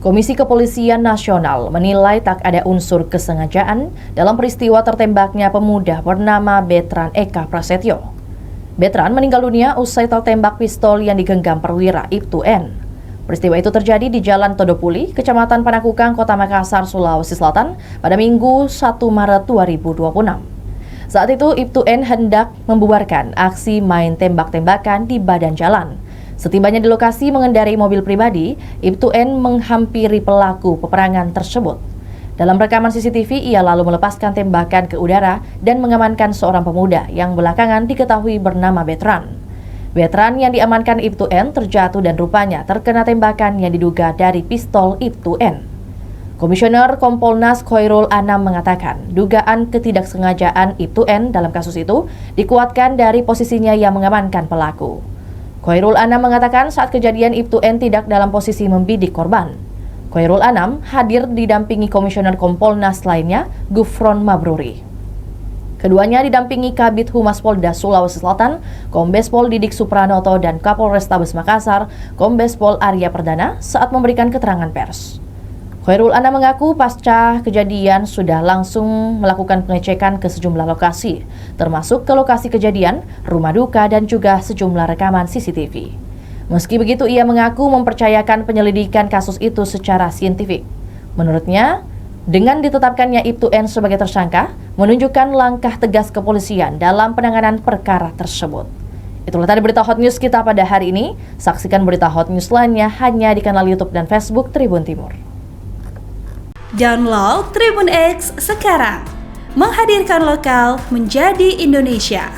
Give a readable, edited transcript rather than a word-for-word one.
Komisi Kepolisian Nasional menilai tak ada unsur kesengajaan dalam peristiwa tertembaknya pemuda bernama Betran Eka Prasetyo. Betran meninggal dunia usai tertembak pistol yang digenggam perwira Ibtu N. Peristiwa itu terjadi di Jalan Todopuli, Kecamatan Panakukang, Kota Makassar, Sulawesi Selatan pada Minggu 1 Maret 2026. Saat itu Ibtu N hendak membubarkan aksi main tembak-tembakan di badan jalan. Setibanya di lokasi mengendarai mobil pribadi, Ibtu N menghampiri pelaku peperangan tersebut. Dalam rekaman CCTV, ia lalu melepaskan tembakan ke udara dan mengamankan seorang pemuda yang belakangan diketahui bernama Betran. Betran yang diamankan Ibtu N terjatuh dan rupanya terkena tembakan yang diduga dari pistol Ibtu N. Komisioner Kompolnas Khoirul Anam mengatakan, dugaan ketidaksengajaan Ibtu N dalam kasus itu dikuatkan dari posisinya yang mengamankan pelaku. Khoirul Anam mengatakan saat kejadian Ibtu N tidak dalam posisi membidik korban. Khoirul Anam hadir didampingi Komisioner Kompolnas lainnya, Gufron Mabruri. Keduanya didampingi Kabid Humas Polda Sulawesi Selatan, Kombes Pol Didik Supranoto dan Kapolrestabes Makassar, Kombes Pol Arya Perdana saat memberikan keterangan pers. Khoirul Anam mengaku pasca kejadian sudah langsung melakukan pengecekan ke sejumlah lokasi, termasuk ke lokasi kejadian, rumah duka dan juga sejumlah rekaman CCTV. Meski begitu, ia mengaku mempercayakan penyelidikan kasus itu secara saintifik. Menurutnya, dengan ditetapkannya Ibtu N sebagai tersangka, menunjukkan langkah tegas kepolisian dalam penanganan perkara tersebut. Itulah tadi berita Hot News kita pada hari ini. Saksikan berita Hot News lainnya hanya di kanal YouTube dan Facebook Tribun Timur. Download Tribun X sekarang, menghadirkan lokal menjadi Indonesia.